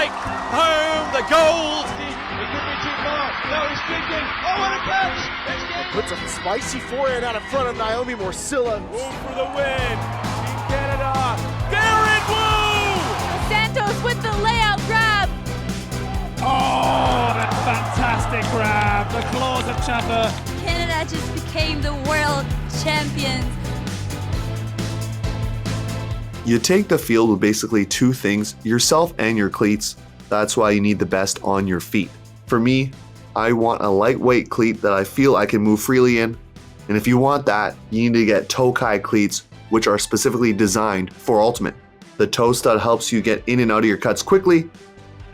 take home the gold. He could be too far. No, he's kicking. Oh, what a catch! Puts a spicy forehand out in front of Naomi Morcilla. Wu for the win. Team Canada. Garrett Wu! Santos with the layout grab. Oh, that fantastic grab. The claws of Chapa. Canada just became the world champions. You take the field with basically two things, yourself and your cleats. That's why you need the best on your feet. For me, I want a lightweight cleat that I feel I can move freely in. And if you want that, you need to get Tokai cleats, which are specifically designed for ultimate. The toe stud helps you get in and out of your cuts quickly,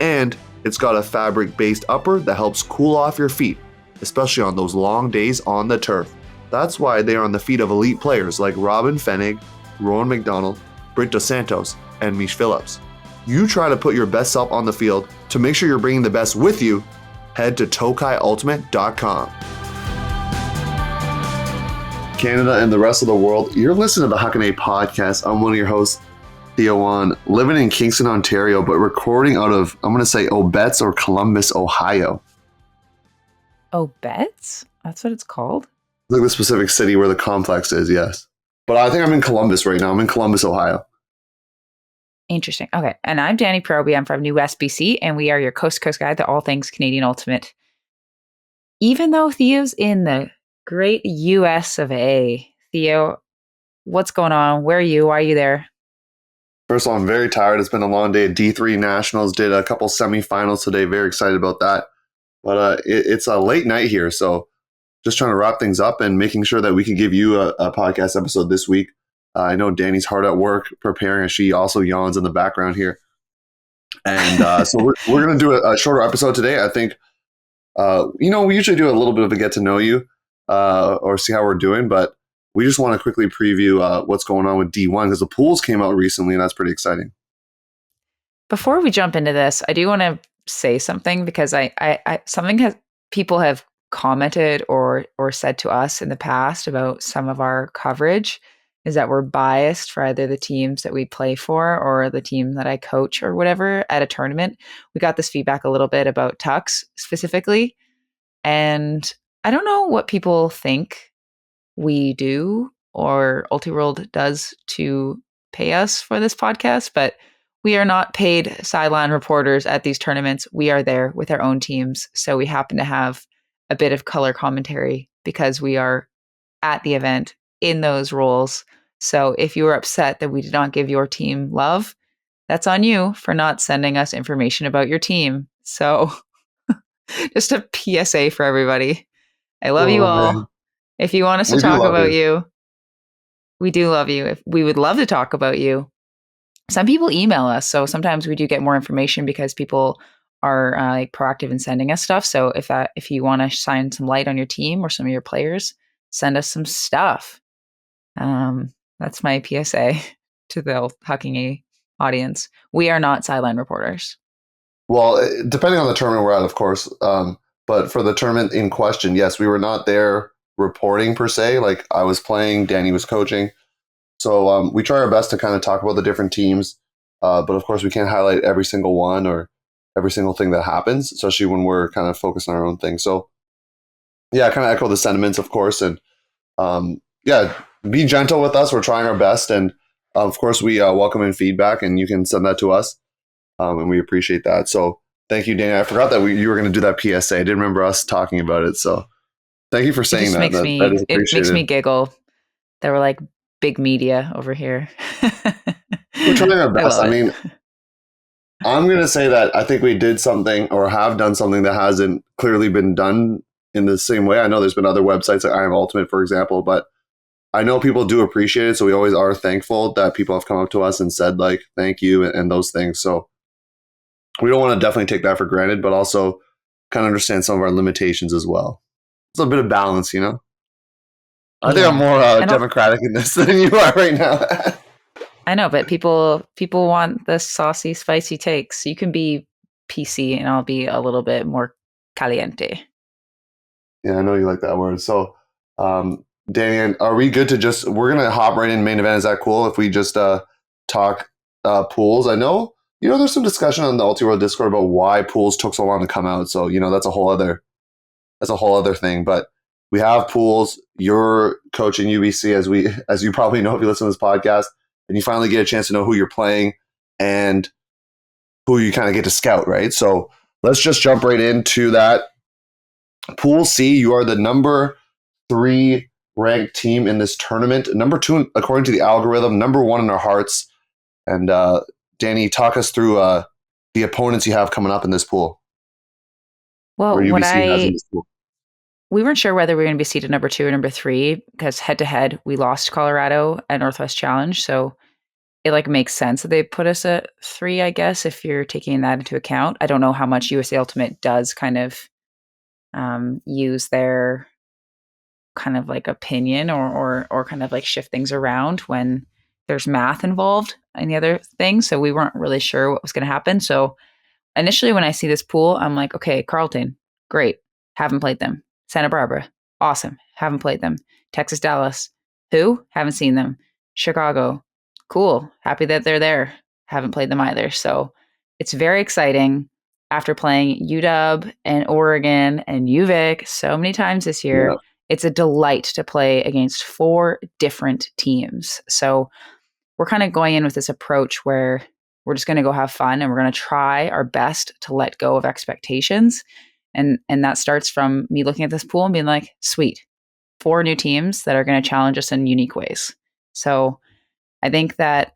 and it's got a fabric-based upper that helps cool off your feet, especially on those long days on the turf. That's why they are on the feet of elite players like Robin Fennig, Rowan McDonald, Britt Dos Santos, and Mish Phillips. You try to put your best self on the field. To make sure you're bringing the best with you, head to tokaiultimate.com. Canada and the rest of the world, you're listening to the Huckin podcast. I'm one of your hosts, Theo Wan, living in Kingston, Ontario, but recording out of, I'm going to say Obetz or Columbus, Ohio. Obetz? That's what it's called? Like the specific city where the complex is, yes. But I think I'm in Columbus right now. I'm in Columbus, Ohio. Interesting. Okay. And I'm Danie Proby. I'm from New West, BC, and we are your coast to coast guide to all things Canadian Ultimate. Even though Theo's in the great US of A, Theo, what's going on? Where are you? Why are you there? First of all, I'm very tired. It's been a long day at D3 Nationals. Did a couple semifinals today. Very excited about that. But it's a late night here, so just trying to wrap things up and making sure that we can give you a podcast episode this week. I know Danny's hard at work preparing, and she also yawns in the background here. And so we're going to do a shorter episode today. I think, we usually do a little bit of a get to know you or see how we're doing, but we just want to quickly preview what's going on with D1 because the pools came out recently, and that's pretty exciting. Before we jump into this, I do want to say something because people have commented or said to us in the past about some of our coverage is that we're biased for either the teams that we play for or the team that I coach or whatever at a tournament. We got this feedback a little bit about Tux specifically. And I don't know what people think we do or Ultiworld does to pay us for this podcast, but we are not paid sideline reporters at these tournaments. We are there with our own teams. So we happen to have a bit of color commentary because we are at the event in those roles. So if you were upset that we did not give your team love, that's on you for not sending us information about your team. So just a PSA for everybody. I love you all. Man. If you want us to talk about you, we do love you. If we would love to talk about you. Some people email us, so sometimes we do get more information because people are proactive in sending us stuff. So if you want to shine some light on your team or some of your players, send us some stuff. That's my PSA to the Huckin audience. We are not sideline reporters. Well, depending on the tournament we're at, of course. But for the tournament in question, yes, we were not there reporting per se. Like I was playing, Danny was coaching. So we try our best to kind of talk about the different teams. But of course, we can't highlight every single one or every single thing that happens, especially when we're kind of focused on our own thing. So yeah, I kind of echo the sentiments, of course. And be gentle with us. We're trying our best. And of course, we welcome in feedback and you can send that to us. And we appreciate that. So thank you, Dana. I forgot that you were going to do that PSA. I didn't remember us talking about it. So thank you for saying that. It makes me giggle. They were like big media over here. We're trying our best. I mean, I'm going to say that I think we did something or have done something that hasn't clearly been done in the same way. I know there's been other websites like I Am Ultimate, for example, but I know people do appreciate it. So we always are thankful that people have come up to us and said like, thank you and those things. So we don't want to definitely take that for granted, but also kind of understand some of our limitations as well. It's a bit of balance, you know? I think I'm more democratic in this than you are right now. I know, but people want the saucy, spicy takes. You can be PC and I'll be a little bit more caliente. Yeah, I know you like that word. So, Daniel, are we good to we're going to hop right in main event. Is that cool if we just talk pools? I know, there's some discussion on the Ulti Discord about why pools took so long to come out. So, that's a whole other thing. But we have pools. You're coaching UBC, as you probably know if you listen to this podcast, and you finally get a chance to know who you're playing and who you kind of get to scout, right? So let's just jump right into that. Pool C, you are the number 3 ranked team in this tournament. Number 2, according to the algorithm, number 1 in our hearts. And Danie, talk us through the opponents you have coming up in this pool. Well, UBC has in this pool. We weren't sure whether we were going to be seeded number 2 or number 3 because head-to-head, we lost Colorado at Northwest Challenge. So it makes sense that they put us at 3, I guess, if you're taking that into account. I don't know how much USA Ultimate does kind of use their kind of opinion or kind of shift things around when there's math involved in the other thing. So we weren't really sure what was going to happen. So initially when I see this pool, I'm like, okay, Carleton, great. Haven't played them. Santa Barbara, awesome. Haven't played them. Texas, Dallas, who? Haven't seen them. Chicago, cool. Happy that they're there. Haven't played them either. So it's very exciting after playing UW and Oregon and UVic so many times this year. Yeah. It's a delight to play against 4 different teams. So we're kind of going in with this approach where we're just going to go have fun and we're going to try our best to let go of expectations. And that starts from me looking at this pool and being like, sweet, 4 new teams that are going to challenge us in unique ways. So I think that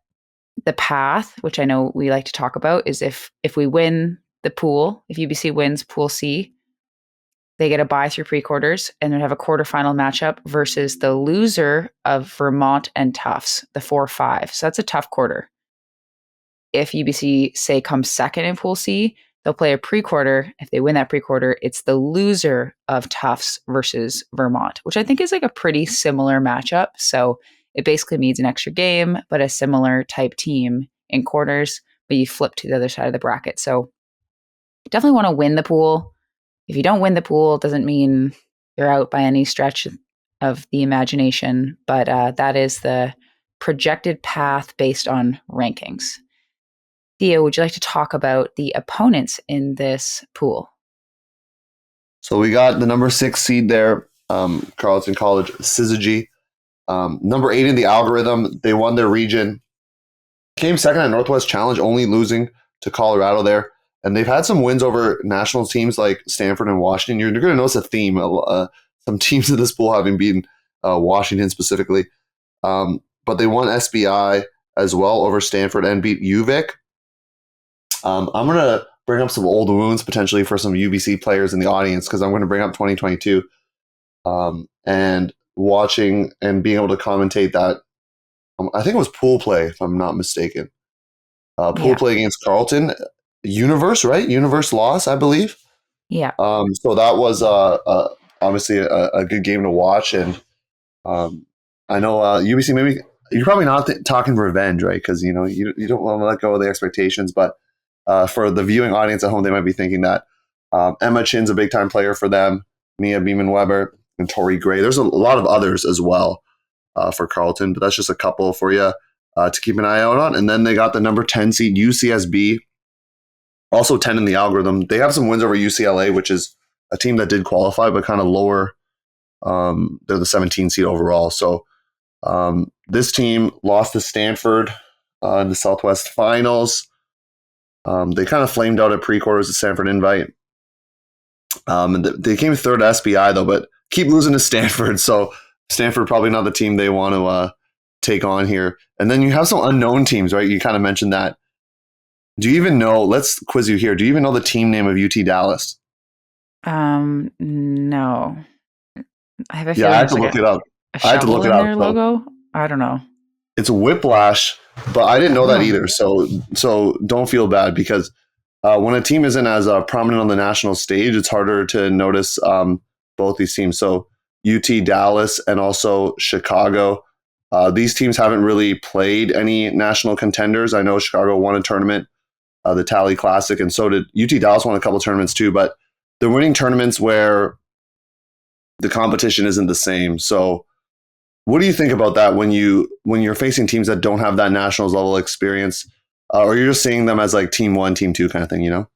the path, which I know we like to talk about, is if we win the pool, if UBC wins Pool C, they get a bye through pre-quarters and then have a quarterfinal matchup versus the loser of Vermont and Tufts, the 4-5. So that's a tough quarter. If UBC, say, comes second in Pool C, they'll play a pre-quarter. If they win that pre-quarter, it's the loser of Tufts versus Vermont, which I think is a pretty similar matchup. So it basically means an extra game, but a similar type team in quarters, but you flip to the other side of the bracket. So definitely want to win the pool. If you don't win the pool, it doesn't mean you're out by any stretch of the imagination, but that is the projected path based on rankings. Theo, would you like to talk about the opponents in this pool? So we got the number 6 seed there, Carleton College, Syzygy. Number 8 in the algorithm, they won their region. Came second at Northwest Challenge, only losing to Colorado there. And they've had some wins over national teams like Stanford and Washington. You're going to notice a theme. Some teams in this pool having beaten Washington specifically. But they won SBI as well over Stanford and beat UVic. I'm going to bring up some old wounds potentially for some UBC players in the audience because I'm going to bring up 2022 and watching and being able to commentate that. I think it was pool play, if I'm not mistaken. Pool play against Carleton. Universe, right? Universe loss, I believe. Yeah. So that was obviously a good game to watch. And I know UBC, maybe you're probably not talking revenge, right? Because, you don't want to let go of the expectations. But for the viewing audience at home, they might be thinking that Emma Chin's a big-time player for them, Mia Beeman-Weber, and Tori Gray. There's a lot of others as well for Carleton, but that's just a couple for you to keep an eye out on. And then they got the number 10 seed UCSB, also 10 in the algorithm. They have some wins over UCLA, which is a team that did qualify, but kind of lower. They're the 17 seed overall. So this team lost to Stanford in the Southwest Finals. They kind of flamed out at pre-quarters at Stanford Invite. And they came third at SBI, though, but keep losing to Stanford. So Stanford probably not the team they want to take on here. And then you have some unknown teams, right? You kind of mentioned that. Do you even know, let's quiz you here, do you even know the team name of UT Dallas? No. I have a feeling I have to look it up. I had to look it up. Their logo? I don't know. It's Whiplash, but I didn't know that either. So don't feel bad because when a team isn't as prominent on the national stage, it's harder to notice both these teams. So UT Dallas and also Chicago. These teams haven't really played any national contenders. I know Chicago won a tournament, the Tally Classic, and so did UT Dallas won a couple tournaments too, but they're winning tournaments where the competition isn't the same. So what do you think about that when you're facing teams that don't have that nationals level experience? or you're just seeing them as like team 1, team 2 kind of thing, you know?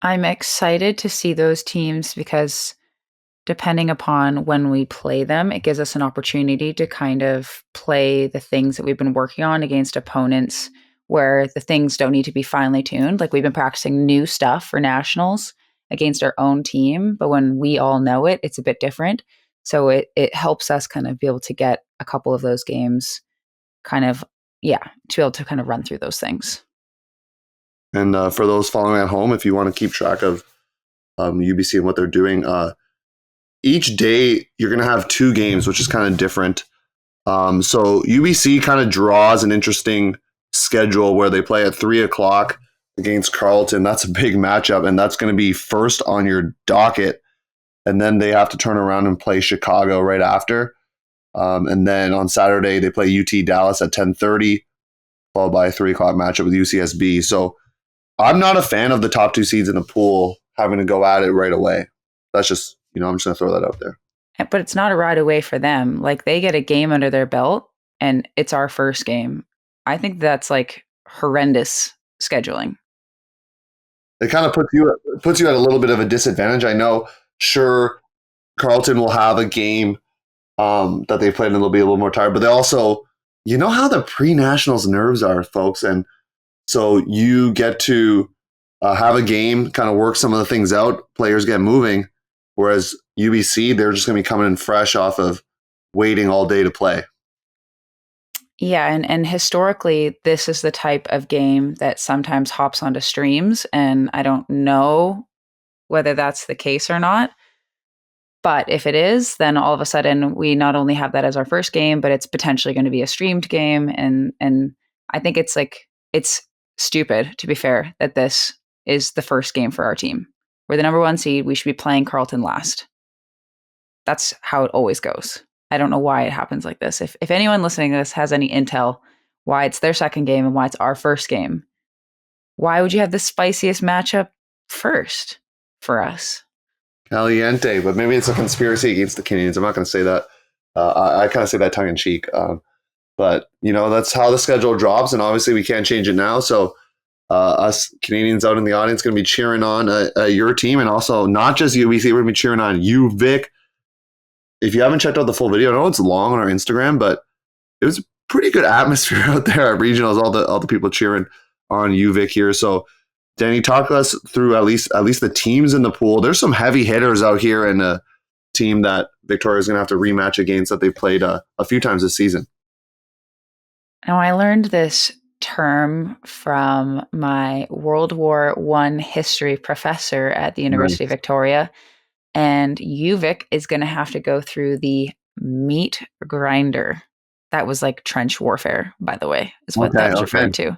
I'm excited to see those teams because depending upon when we play them, it gives us an opportunity to kind of play the things that we've been working on against opponents where the things don't need to be finely tuned. Like we've been practicing new stuff for nationals against our own team, but when we all know it, it's a bit different. So it helps us kind of be able to get a couple of those games kind of, to be able to kind of run through those things. And for those following at home, if you want to keep track of UBC and what they're doing, each day you're going to have 2 games, which is kind of different. So UBC kind of draws an interesting schedule where they play at 3 o'clock against Carleton. That's a big matchup, and that's going to be first on your docket. And then they have to turn around and play Chicago right after. And then on Saturday, they play UT Dallas at 10:30, followed by a 3 o'clock matchup with UCSB. So I'm not a fan of the top 2 seeds in the pool having to go at it right away. That's just, I'm just going to throw that out there. But it's not a right away for them. Like they get a game under their belt and it's our first game. I think that's like horrendous scheduling. It kind of puts you at a little bit of a disadvantage. I know, sure, Carleton will have a game that they played and they'll be a little more tired, but they also, you know how the pre-nationals nerves are, folks. And so you get to have a game, kind of work some of the things out, players get moving, whereas UBC, they're just going to be coming in fresh off of waiting all day to play. Yeah, and historically, this is the type of game that sometimes hops onto streams, and I don't know whether that's the case or not. But if it is, then all of a sudden we not only have that as our first game, but it's potentially going to be a streamed game. And I think it's stupid, to be fair, that this is the first game for our team. We're the number 1 seed. We should be playing Carleton last. That's how it always goes. I don't know why it happens like this. If anyone listening to this has any intel why it's their second game and why it's our first game, why would you have the spiciest matchup first for us? Caliente, but maybe it's a conspiracy against the Canadians. I'm not going to say that. I kind of say that tongue in cheek. But, that's how the schedule drops, and obviously we can't change it now. So us Canadians out in the audience going to be cheering on your team, and also not just UBC, we're going to be cheering on UVic. If you haven't checked out the full video, I know it's long on our Instagram, but it was a pretty good atmosphere out there at regionals. All the people cheering on UVic here. So, Danny, talk us through at least the teams in the pool. There's some heavy hitters out here, and a team that Victoria is going to have to rematch against that they've played a few times this season. Now, I learned this term from my World War I history professor at the University of Victoria. And UVic is going to have to go through the meat grinder. That was like trench warfare, by the way, is what that was referring to.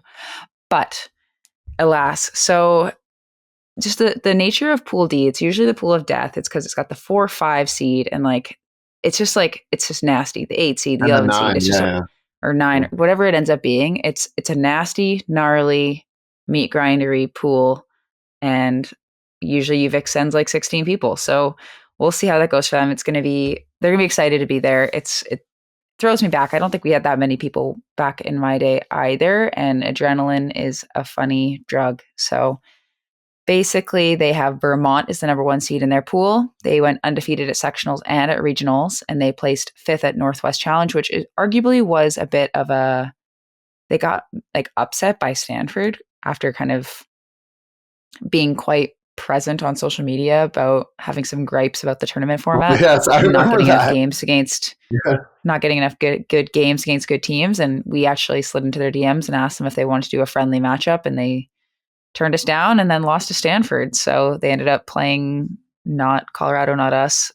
But alas, so just the nature of Pool D, it's usually the pool of death. It's because it's got the 4 or 5 seed, and it's just nasty. The 8 seed, the 11 seed, it's just or 9, whatever it ends up being. It's a nasty, gnarly, meat grindery pool, and usually UVic sends like 16 people. So we'll see how that goes for them. They're going to be excited to be there. It throws me back. I don't think we had that many people back in my day either. And adrenaline is a funny drug. So basically they have Vermont is the number 1 seed in their pool. They went undefeated at sectionals and at regionals, and they placed 5th at Northwest Challenge, which arguably was a bit of they got like upset by Stanford after kind of being quite present on social media about having some gripes about the tournament format. Yes, I remember not getting that. enough games against not getting enough good games against good teams. And we actually slid into their DMs and asked them if they wanted to do a friendly matchup, and they turned us down and then lost to Stanford. So they ended up playing not Colorado, not us,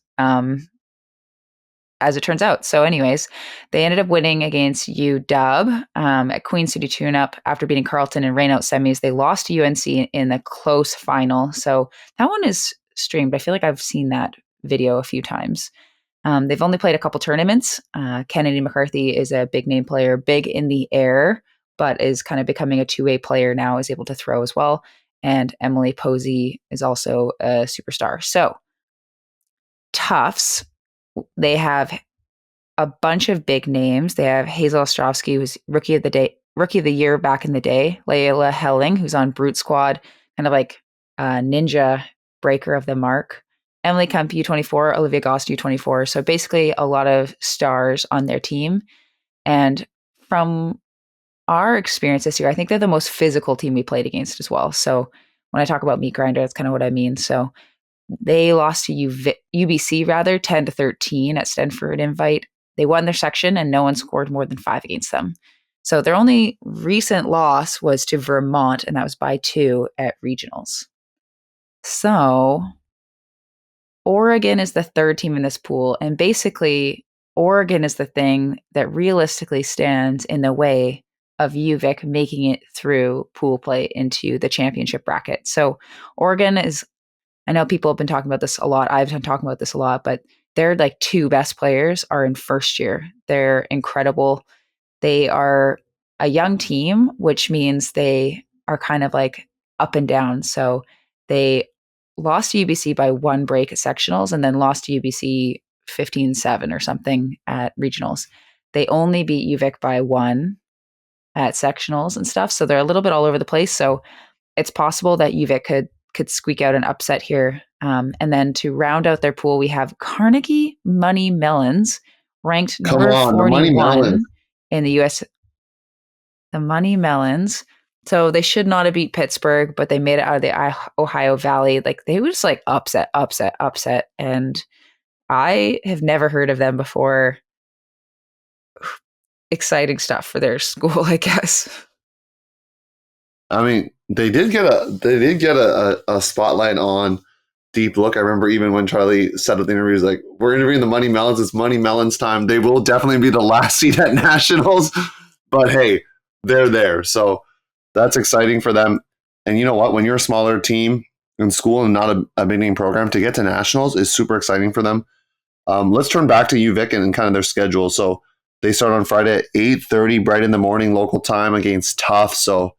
as it turns out. So anyways, they ended up winning against UW at Queen City Tune-Up after beating Carleton in rain-out semis. They lost to UNC in the close final. So that one is streamed. I feel like I've seen that video a few times. They've only played a couple tournaments. Kennedy McCarthy is a big name player, big in the air, but is kind of becoming a two-way player now, is able to throw as well. And Emily Posey is also a superstar. So Tufts, they have a bunch of big names. They have Hazel Ostrovsky, who's rookie of rookie of the year back in the day, Layla Helling, who's on Brute Squad, kind of like a ninja breaker of the mark. Emily Kemp, U24, Olivia Gost, U24. So basically a lot of stars on their team. And from our experience this year, I think they're the most physical team we played against as well. So when I talk about meat grinder, that's kind of what I mean. So they lost to UBC 10-13 at Stanford Invite. They won their section and no one scored more than 5 against them. So their only recent loss was to Vermont, and that was by 2 at regionals. So Oregon is the third team in this pool, and basically Oregon is the thing that realistically stands in the way of UVic making it through pool play into the championship bracket. So Oregon is, I know people have been talking about this a lot. I've been talking about this a lot, but their like 2 best players are in first year. They're incredible. They are a young team, which means they are kind of like up and down. So they lost to UBC by 1 break at sectionals and then lost to UBC 15-7 or something at regionals. They only beat UVic by 1 at sectionals and stuff. So they're a little bit all over the place. So it's possible that UVic could squeak out an upset here. And then to round out their pool, we have Carnegie Money Melons, ranked number 41 in the US. The Money Melons. So they should not have beat Pittsburgh, but they made it out of the Ohio Valley. Like they were just like upset. And I have never heard of them before. Exciting stuff for their school, I guess. I mean, they did get a spotlight on Deep Look. I remember even when Charlie said at the interview, he was like, we're interviewing the Money Melons. It's Money Melons time. They will definitely be the last seed at Nationals. But hey, they're there. So that's exciting for them. And you know what? When you're a smaller team in school and not a big name program, to get to Nationals is super exciting for them. Let's turn back to UVic and kind of their schedule. So they start on Friday at 8:30, bright in the morning, local time against Tufts. So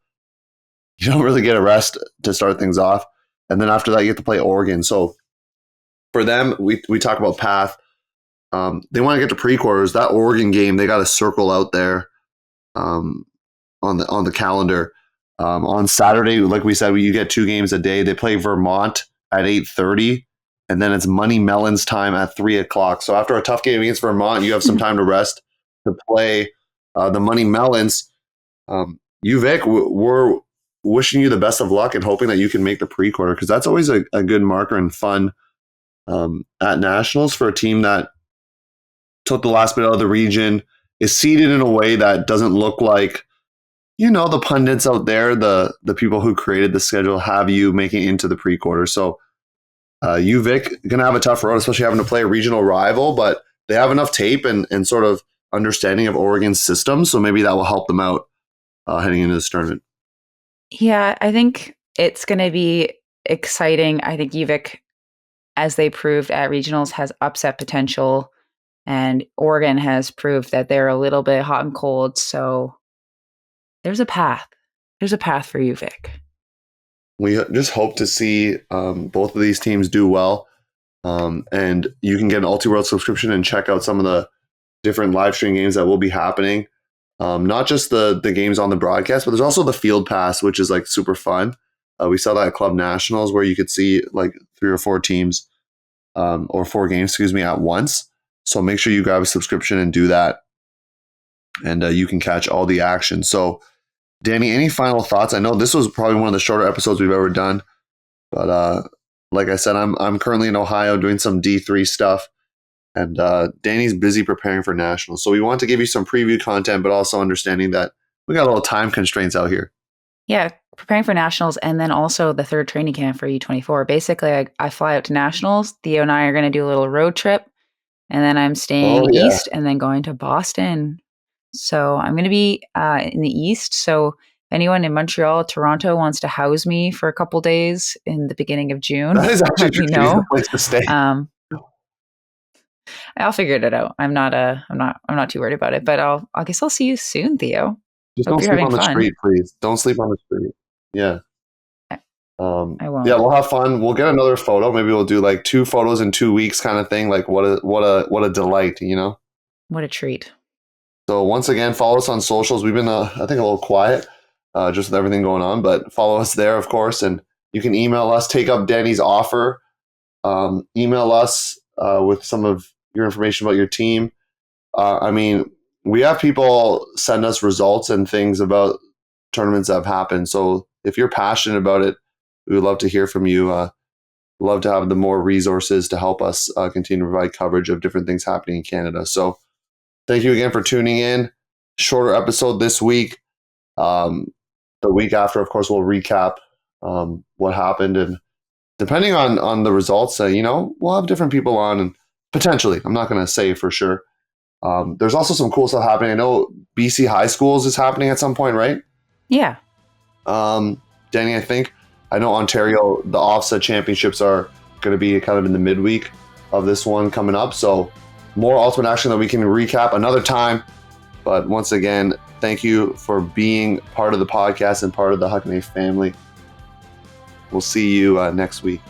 you don't really get a rest to start things off. And then after that, you get to play Oregon. So for them, we talk about path. They want to get to pre-quarters. That Oregon game, they got a circle out there on the calendar. On Saturday, like we said, you get 2 games a day. They play Vermont at 8:30, and then it's Money Melons time at 3 o'clock. So after a tough game against Vermont, you have some time to rest to play the Money Melons. UVic, we're wishing you the best of luck and hoping that you can make the pre-quarter, because that's always a good marker and fun at Nationals for a team that took the last bit out of the region, is seeded in a way that doesn't look like, the pundits out there, the people who created the schedule have you making it into the pre-quarter. So UVic going to have a tough road, especially having to play a regional rival, but they have enough tape and sort of understanding of Oregon's system. So maybe that will help them out heading into this tournament. Yeah, I think it's going to be exciting. I think UVic, as they proved at regionals, has upset potential, and Oregon has proved that they're a little bit hot and cold. So there's a path. There's a path for UVic. We just hope to see both of these teams do well. And you can get an Ulti-World subscription and check out some of the different live stream games that will be happening. Not just the games on the broadcast, but there's also the Field Pass, which is like super fun. We saw that at Club Nationals, where you could see like 3 or 4 teams or 4 games, at once. So make sure you grab a subscription and do that. And you can catch all the action. So Danie, any final thoughts? I know this was probably one of the shorter episodes we've ever done, but like I said, I'm currently in Ohio doing some D3 stuff, and Danie's busy preparing for Nationals. So we want to give you some preview content, but also understanding that we got a little time constraints out here. Yeah, preparing for Nationals, and then also the 3rd training camp for U24. Basically, I fly out to Nationals. Theo and I are going to do a little road trip, and then I'm staying east and then going to Boston. So I'm going to be in the East. So if anyone in Montreal, Toronto wants to house me for a couple days in the beginning of June, that is actually a place to stay. I'll figure it out. I'm not too worried about it. But I guess I'll see you soon, Theo. Just don't sleep on the street, please. Don't sleep on the street. Yeah. I won't. Yeah, we'll have fun. We'll get another photo. Maybe we'll do like 2 photos in 2 weeks, kind of thing. Like what a delight, What a treat. So once again, follow us on socials. We've been, I think, a little quiet just with everything going on, but follow us there, of course. And you can email us, take up Danny's offer. Email us with some of your information about your team. We have people send us results and things about tournaments that have happened. So if you're passionate about it, we would love to hear from you. Love to have the more resources to help us continue to provide coverage of different things happening in Canada. So thank you again for tuning in. Shorter episode this week. The week after, of course, we'll recap what happened. And depending on the results, we'll have different people on. And potentially, I'm not going to say for sure. There's also some cool stuff happening. I know BC High Schools is happening at some point, right? Yeah. Danny, I know Ontario, the offset championships are going to be kind of in the midweek of this one coming up. So more ultimate action that we can recap another time. But once again, thank you for being part of the podcast and part of the Huckin family. We'll see you next week.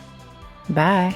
Bye.